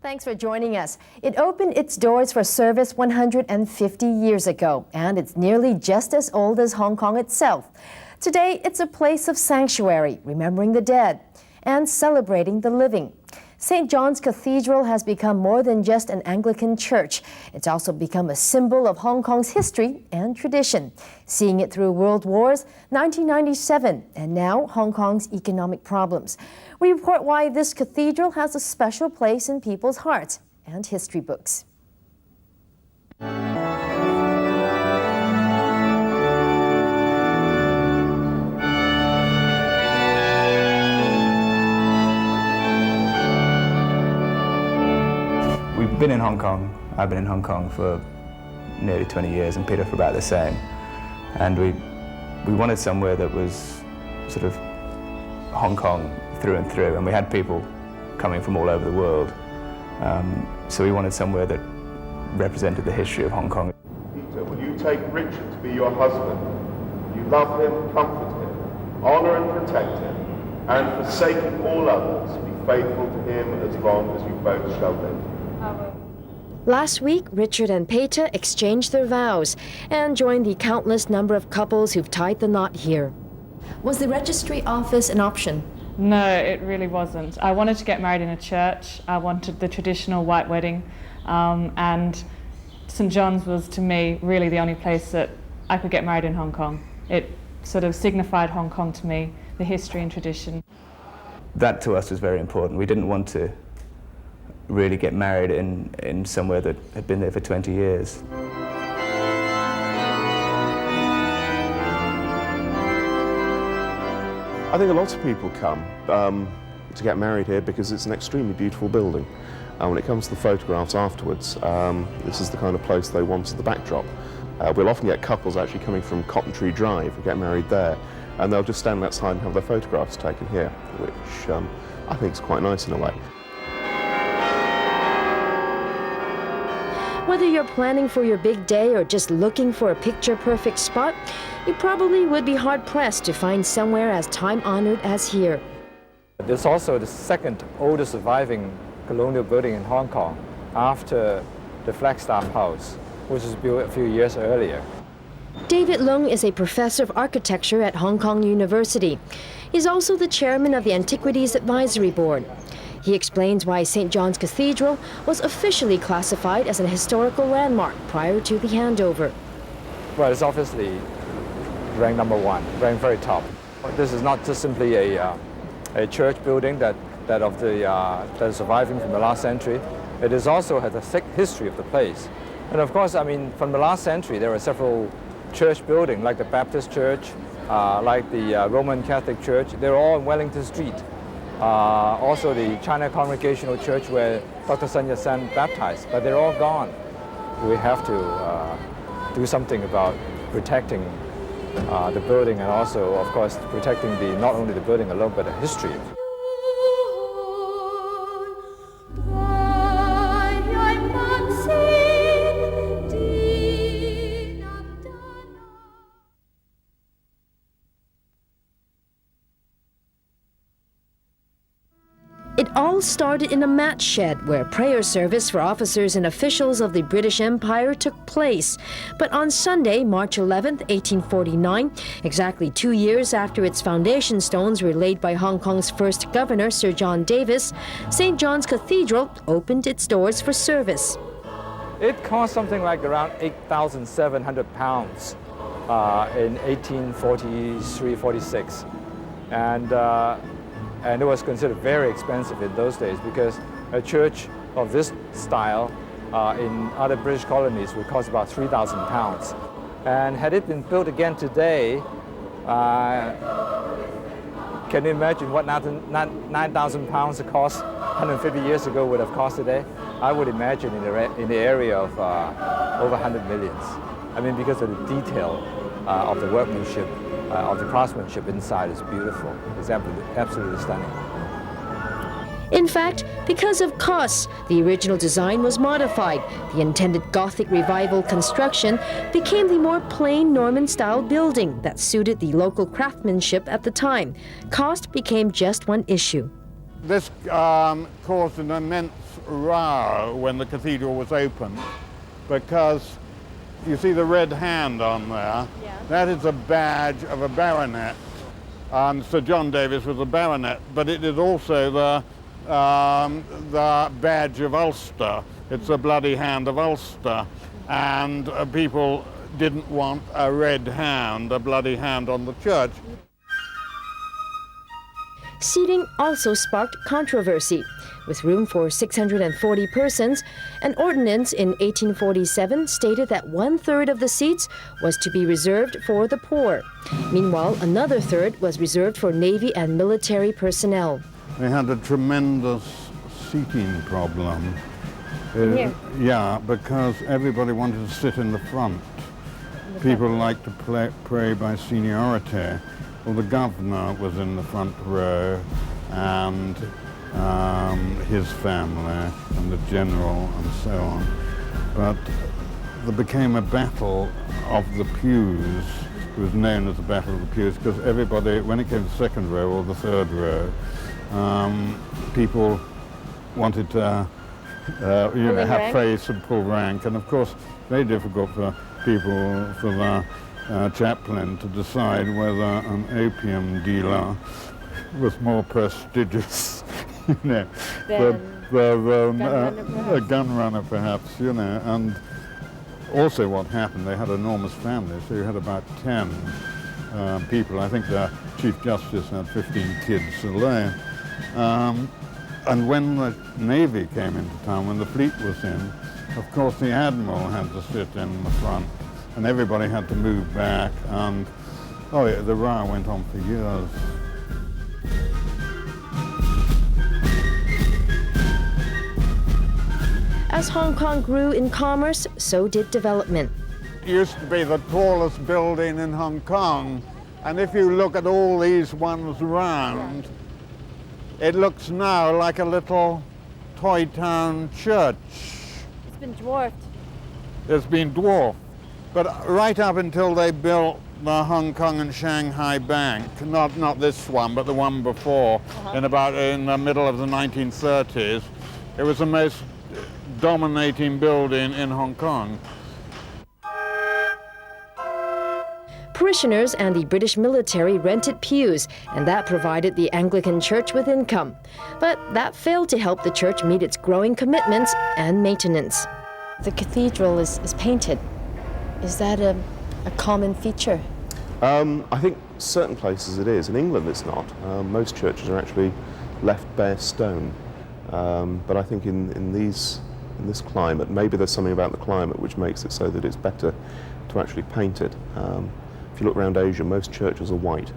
Thanks for joining us. It opened its doors for service 150 years ago, and it's nearly just as old as Hong Kong itself. Today, it's a place of sanctuary, remembering the dead and celebrating the living. St. John's Cathedral has become more than just an Anglican church. It's also become a symbol of Hong Kong's history and tradition, seeing it through World Wars, 1997, and now Hong Kong's economic problems. We report why this cathedral has a special place in people's hearts and history books. We've been in Hong Kong. I've been in Hong Kong for nearly 20 years and Peter for about the same. And we wanted somewhere that was sort of Hong Kong through and through, and we had people coming from all over the world. So we wanted somewhere that represented the history of Hong Kong. Peter, will you take Richard to be your husband? You love him, comfort him, honor and protect him, and forsaking all others, be faithful to him as long as you both shall live. Last week, Richard and Peter exchanged their vows and joined the countless number of couples who've tied the knot here. Was the registry office an option? No, it really wasn't. I wanted to get married in a church. I wanted the traditional white wedding, and St. John's was, to me, really the only place that I could get married in Hong Kong. It sort of signified Hong Kong to me, the history and tradition. That to us was very important. We didn't want to really get married in somewhere that had been there for 20 years. I think a lot of people come to get married here because it's an extremely beautiful building. When it comes to the photographs afterwards, this is the kind of place they want as the backdrop. We'll often get couples actually coming from Cotton Tree Drive who get married there, and they'll just stand outside and have their photographs taken here, which I think is quite nice in a way. Whether you're planning for your big day or just looking for a picture-perfect spot, you probably would be hard-pressed to find somewhere as time-honored as here. It's also the second oldest surviving colonial building in Hong Kong after the Flagstaff House, which was built a few years earlier. David Leung is a professor of architecture at Hong Kong University. He's also the chairman of the Antiquities Advisory Board. He explains why St. John's Cathedral was officially classified as an historical landmark prior to the handover. Well, it's obviously ranked number one, ranked very top. This is not just simply a church building that is surviving from the last century. It is also has a thick history of the place. And of course, I mean, from the last century, there were several church buildings, like the Baptist Church, like the Roman Catholic Church. They're all on Wellington Street. Also the China Congregational Church where Dr. Sun Yat-sen baptized, but they're all gone. We have to do something about protecting the building and also, of course, protecting not only the building alone, but the history. It all started in a mat shed where prayer service for officers and officials of the British Empire took place. But on Sunday, March 11, 1849, exactly 2 years after its foundation stones were laid by Hong Kong's first governor, Sir John Davis, St. John's Cathedral opened its doors for service. It cost something like around £8,700 in 1843-46. And it was considered very expensive in those days because a church of this style in other British colonies would cost about £3,000. And had it been built again today, can you imagine what £9,000 a cost 150 years ago would have cost today? I would imagine in the area of over 100 millions. I mean, because of the detail of the workmanship, of the craftsmanship inside is beautiful. It's absolutely stunning. In fact, because of costs, the original design was modified. The intended Gothic Revival construction became the more plain Norman-style building that suited the local craftsmanship at the time. Cost became just one issue. This caused an immense row when the cathedral was opened, because you see the red hand on there? Yeah. That is a badge of a baronet. And Sir John Davis was a baronet, but it is also the badge of Ulster. It's a bloody hand of Ulster. And people didn't want a red hand, a bloody hand on the church. Seating also sparked controversy. With room for 640 persons, an ordinance in 1847 stated that 1/3 of the seats was to be reserved for the poor. Meanwhile, another third was reserved for Navy and military personnel. They had a tremendous seating problem. Yeah, because everybody wanted to sit in the front. People liked to pray by seniority. Well, the governor was in the front row, and his family, and the general, and so on. But there became a battle of the pews. It was known as the Battle of the Pews, because everybody, when it came to the second row or the third row, people wanted to have face and pull rank. And of course, very difficult for people, for the chaplain to decide whether an opium dealer was more prestigious, than a gun runner perhaps, and also what happened, they had enormous families, so you had about 10 people. I think the Chief Justice had 15 kids alone. And when the Navy came into town, when the fleet was in, of course the Admiral had to sit in the front, and everybody had to move back, and the row went on for years. As Hong Kong grew in commerce, so did development. It used to be the tallest building in Hong Kong, and if you look at all these ones round, it looks now like a little toy town church. It's been dwarfed. It's been dwarfed. But right up until they built the Hong Kong and Shanghai Bank, not this one, but the one before, in the middle of the 1930s, it was the most dominating building in Hong Kong. Parishioners and the British military rented pews, and that provided the Anglican Church with income. But that failed to help the church meet its growing commitments and maintenance. The cathedral is painted. Is that a common feature? I think certain places it is. In England it's not. Most churches are actually left bare stone. But I think in this climate, maybe there's something about the climate which makes it so that it's better to actually paint it. If you look around Asia, most churches are white,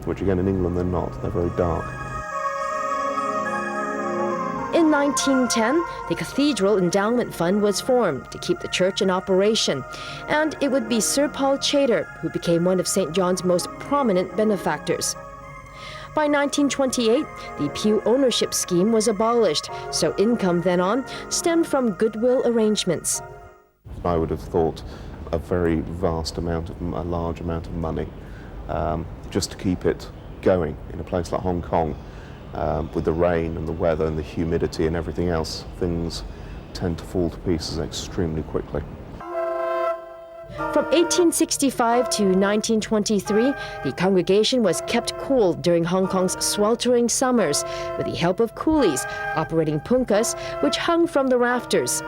which again in England they're not. They're very dark. In 1910, the Cathedral Endowment Fund was formed to keep the church in operation, and it would be Sir Paul Chater who became one of St. John's most prominent benefactors. By 1928, the pew ownership scheme was abolished, so income then on stemmed from goodwill arrangements. I would have thought a very vast amount a large amount of money just to keep it going in a place like Hong Kong. With the rain and the weather and the humidity and everything else, things tend to fall to pieces extremely quickly. From 1865 to 1923, the congregation was kept cool during Hong Kong's sweltering summers with the help of coolies operating punkas, which hung from the rafters.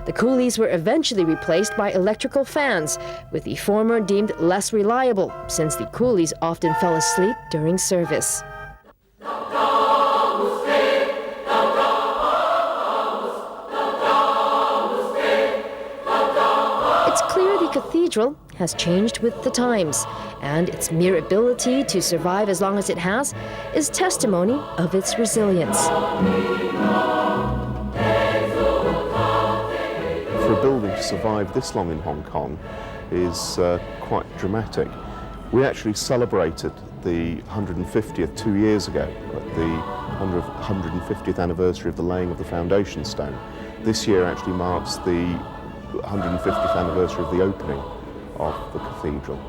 The coolies were eventually replaced by electrical fans, with the former deemed less reliable since the coolies often fell asleep during service. It's clear the cathedral has changed with the times, and its mere ability to survive as long as it has is testimony of its resilience. For a building to survive this long in Hong Kong is quite dramatic. We actually celebrated the 150th 2 years ago, at the 150th anniversary of the laying of the foundation stone. This year actually marks the 150th anniversary of the opening of the cathedral.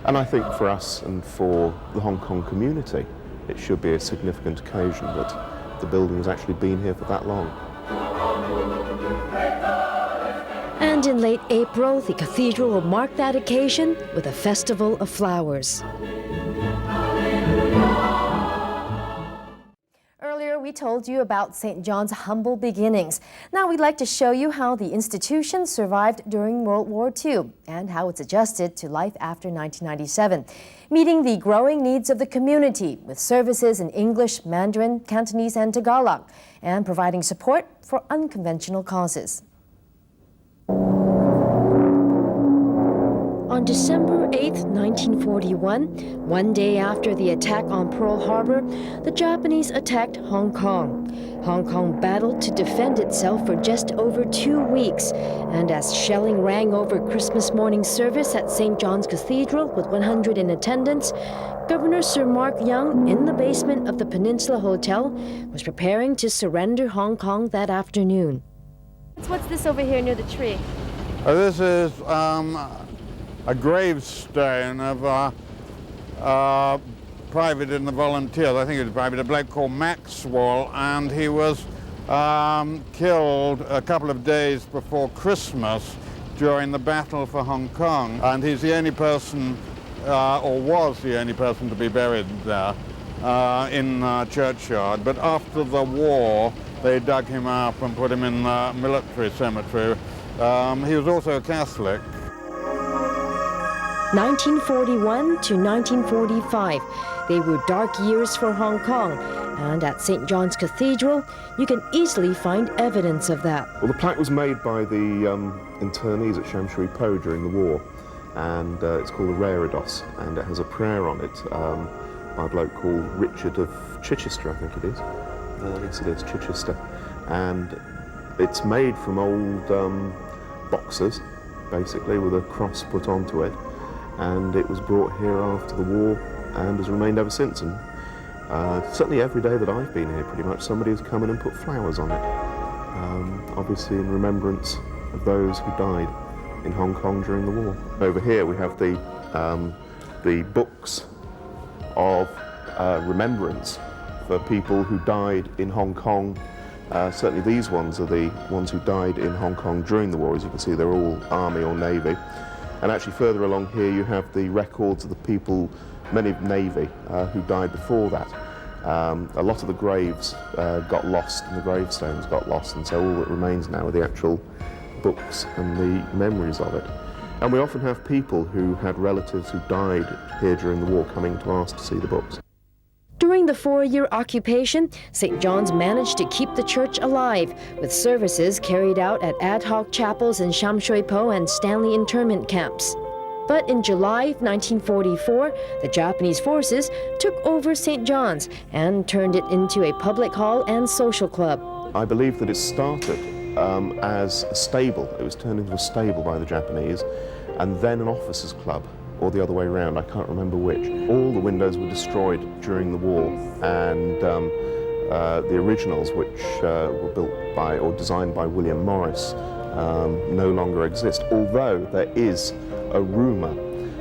And I think for us and for the Hong Kong community, it should be a significant occasion that the building has actually been here for that long. And in late April, the cathedral will mark that occasion with a festival of flowers. Earlier, we told you about St. John's humble beginnings. Now we'd like to show you how the institution survived during World War II and how it's adjusted to life after 1997, meeting the growing needs of the community with services in English, Mandarin, Cantonese, and Tagalog, and providing support for unconventional causes. On December 8, 1941, one day after the attack on Pearl Harbor, the Japanese attacked Hong Kong. Hong Kong battled to defend itself for just over 2 weeks, and as shelling rang over Christmas morning service at St. John's Cathedral with 100 in attendance, Governor Sir Mark Young, in the basement of the Peninsula Hotel, was preparing to surrender Hong Kong that afternoon. What's this over here near the tree? This is a gravestone of a private in the volunteers. I think it was private, a bloke called Maxwell, and he was killed a couple of days before Christmas during the battle for Hong Kong. And he's the only person, or was the only person to be buried there in churchyard. But after the war, they dug him up and put him in the military cemetery. He was also a Catholic. 1941 to 1945. They were dark years for Hong Kong, and at St. John's Cathedral, you can easily find evidence of that. Well, the plaque was made by the internees at Sham Shui Po during the war, and it's called a Reredos, and it has a prayer on it by a bloke called Richard of Chichester, I think it is. Yes, it is, Chichester. And it's made from old boxes, basically, with a cross put onto it. And it was brought here after the war and has remained ever since. And certainly every day that I've been here, pretty much, somebody has come in and put flowers on it, obviously in remembrance of those who died in Hong Kong during the war. Over here we have the books of remembrance for people who died in Hong Kong. Certainly these ones are the ones who died in Hong Kong during the war. As you can see, they're all Army or Navy. And actually further along here you have the records of the people, many of Navy, who died before that. A lot of the graves got lost and the gravestones got lost, and so all that remains now are the actual books and the memories of it. And we often have people who had relatives who died here during the war coming to ask to see the books. During the 4-year occupation, St. John's managed to keep the church alive, with services carried out at ad hoc chapels in Sham Shui Po and Stanley internment camps. But in July 1944, the Japanese forces took over St. John's and turned it into a public hall and social club. I believe that it started as a stable. It was turned into a stable by the Japanese, and then an officers' club, or the other way around, I can't remember which. All the windows were destroyed during the war, and the originals, which were built by or designed by William Morris, no longer exist, although there is a rumour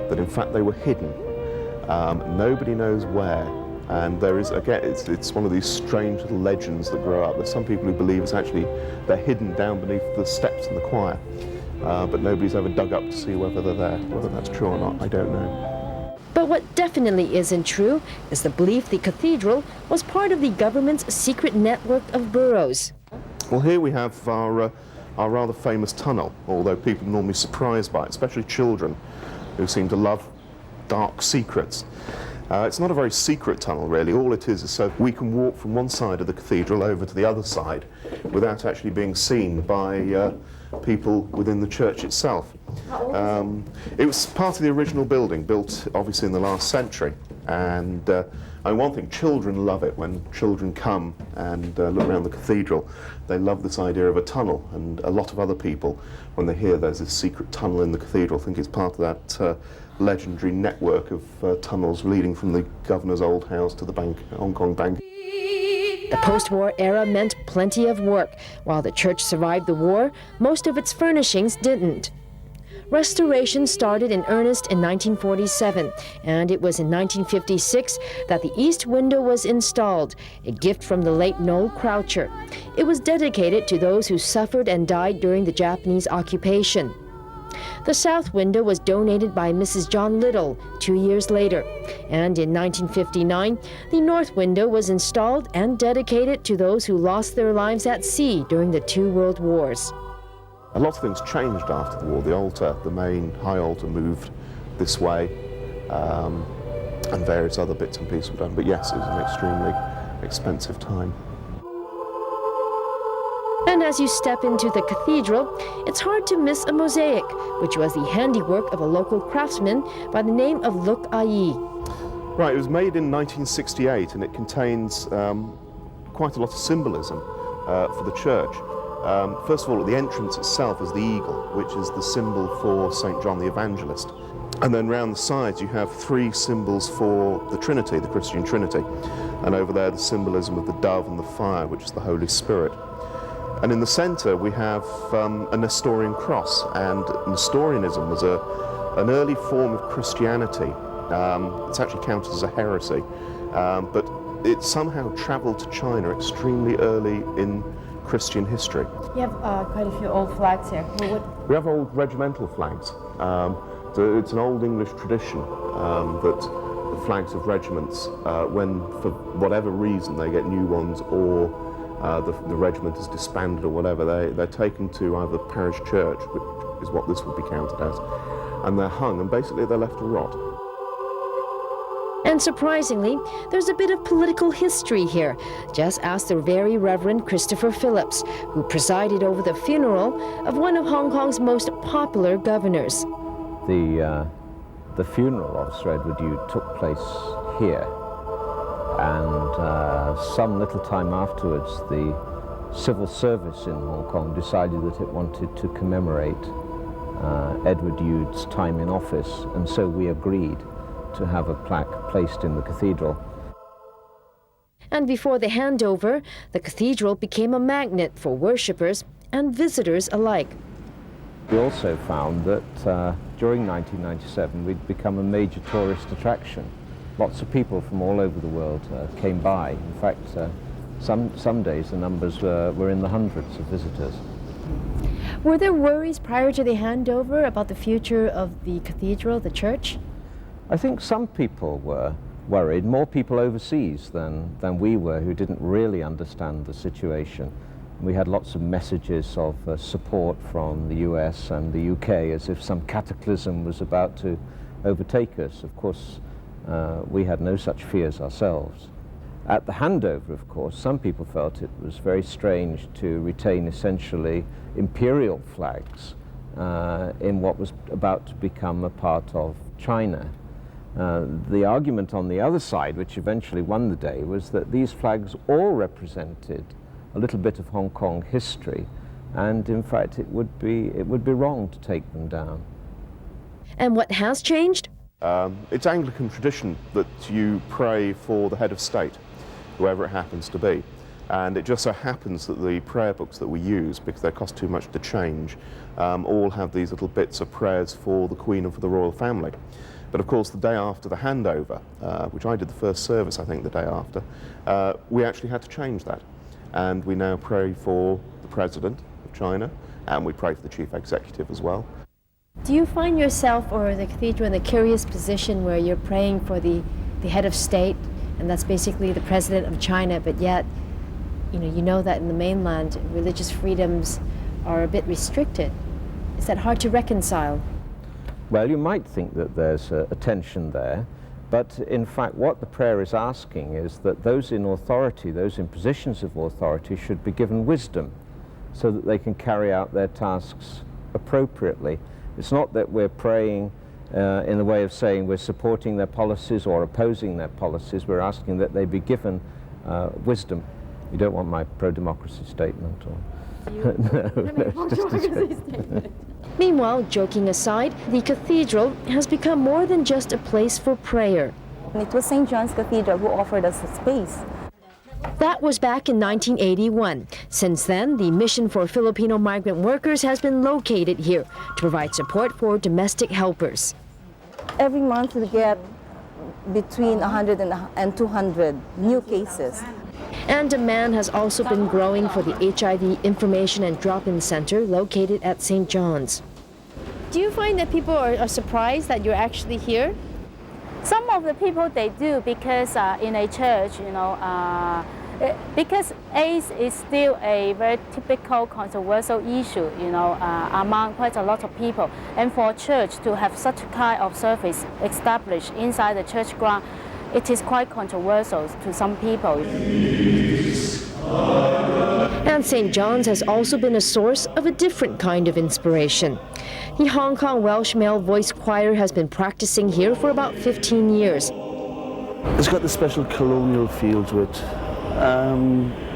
that in fact they were hidden. Nobody knows where, and there is, again, it's one of these strange little legends that grow up. There's some people who believe it's actually, they're hidden down beneath the steps in the choir. But nobody's ever dug up to see whether they're there. Whether that's true or not, I don't know. But what definitely isn't true is the belief the cathedral was part of the government's secret network of burrows. Well, here we have our rather famous tunnel, although people are normally surprised by it, especially children who seem to love dark secrets. It's not a very secret tunnel, really. All it is so we can walk from one side of the cathedral over to the other side without actually being seen by people within the church itself. It was part of the original building, built obviously in the last century. And one thing, children love it. When children come and look around the cathedral, they love this idea of a tunnel. And a lot of other people, when they hear there's this secret tunnel in the cathedral, think it's part of that legendary network of tunnels leading from the governor's old house to the bank, Hong Kong Bank. The post-war era meant plenty of work. While the church survived the war, most of its furnishings didn't. Restoration started in earnest in 1947, and it was in 1956 that the east window was installed, a gift from the late Noel Croucher. It was dedicated to those who suffered and died during the Japanese occupation. The south window was donated by Mrs. John Little 2 years later, and in 1959, the north window was installed and dedicated to those who lost their lives at sea during the 2 World Wars. A lot of things changed after the war. The altar, the main high altar, moved this way, and various other bits and pieces were done. But yes, it was an extremely expensive time. And as you step into the cathedral, it's hard to miss a mosaic, which was the handiwork of a local craftsman by the name of Luk Ayi. Right, it was made in 1968, and it contains quite a lot of symbolism for the church. First of all, at the entrance itself is the eagle, which is the symbol for St. John the Evangelist. And then round the sides you have 3 symbols for the Trinity, the Christian Trinity. And over there the symbolism of the dove and the fire, which is the Holy Spirit. And in the centre we have a Nestorian cross, and Nestorianism was an early form of Christianity. It's actually counted as a heresy, but it somehow travelled to China extremely early in Christian history. You have quite a few old flags here. We have old regimental flags. So it's an old English tradition that the flags of regiments, when for whatever reason they get new ones, or the regiment is disbanded or whatever, they're taken to either parish church, which is what this would be counted as, and they're hung, and basically they're left to rot. And surprisingly, there's a bit of political history here. Just ask the Very Reverend Christopher Phillips, who presided over the funeral of one of Hong Kong's most popular governors. The funeral of Sir Edward Yu took place here, and some little time afterwards the civil service in Hong Kong decided that it wanted to commemorate Edward Yu's time in office, and so we agreed to have a plaque placed in the cathedral. And before the handover, the cathedral became a magnet for worshippers and visitors alike. We also found that during 1997 we'd become a major tourist attraction. Lots of people from all over the world came by. In fact, some days the numbers were in the hundreds of visitors. Were there worries prior to the handover about the future of the cathedral, the church? I think some people were worried, more people overseas than we were, who didn't really understand the situation. We had lots of messages of support from the US and the UK, as if some cataclysm was about to overtake us. Of course, we had no such fears ourselves. At the handover, of course, some people felt it was very strange to retain essentially imperial flags in what was about to become a part of China. The argument on the other side, which eventually won the day, was that these flags all represented a little bit of Hong Kong history, and in fact it would be wrong to take them down. And what has changed? It's Anglican tradition that you pray for the head of state, whoever it happens to be. And it just so happens that the prayer books that we use, because they cost too much to change, all have these little bits of prayers for the Queen and for the royal family. But of course the day after the handover, which I did the first service I think the day after, we actually had to change that. And we now pray for the President of China, and we pray for the Chief Executive as well. Do you find yourself or the cathedral in a curious position where you're praying for the head of state, and that's basically the President of China, but yet you know that in the mainland religious freedoms are a bit restricted? Is that hard to reconcile? Well, you might think that there's a tension there, but in fact what the prayer is asking is that those in authority, those in positions of authority, should be given wisdom so that they can carry out their tasks appropriately. It's not that we're praying in the way of saying we're supporting their policies or opposing their policies. We're asking that they be given wisdom. You don't want my pro-democracy statement? Or no, just a statement. Meanwhile, joking aside, the cathedral has become more than just a place for prayer. It was St. John's Cathedral who offered us a space. That was back in 1981. Since then, the Mission for Filipino Migrant Workers has been located here to provide support for domestic helpers. Every month we get between 100 and 200 new cases. And demand has also been growing for the HIV Information and Drop-In Center located at St. John's. Do you find that people are surprised that you're actually here? Some of the people, they do, because in a church, because AIDS is still a very typical controversial issue, among quite a lot of people. And for church to have such a kind of service established inside the church ground, it is quite controversial to some people. And St. John's has also been a source of a different kind of inspiration. The Hong Kong Welsh Male Voice Choir has been practicing here for about 15 years. It's got the special colonial feel to it.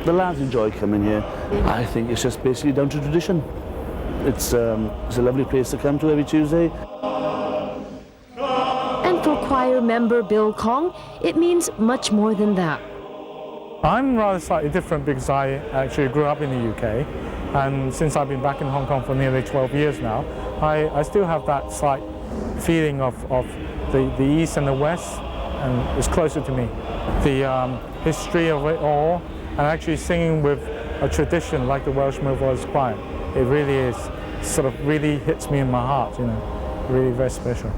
The lads enjoy coming here. I think it's just basically down to tradition. It's a lovely place to come to every Tuesday. And for choir member Bill Kong, it means much more than that. I'm rather slightly different because I actually grew up in the UK, and since I've been back in Hong Kong for nearly 12 years now, I still have that slight feeling of the East and the West, and it's closer to me. The history of it all, and actually singing with a tradition like the Welsh Male Voice Choir, it really is, sort of really hits me in my heart, really very special.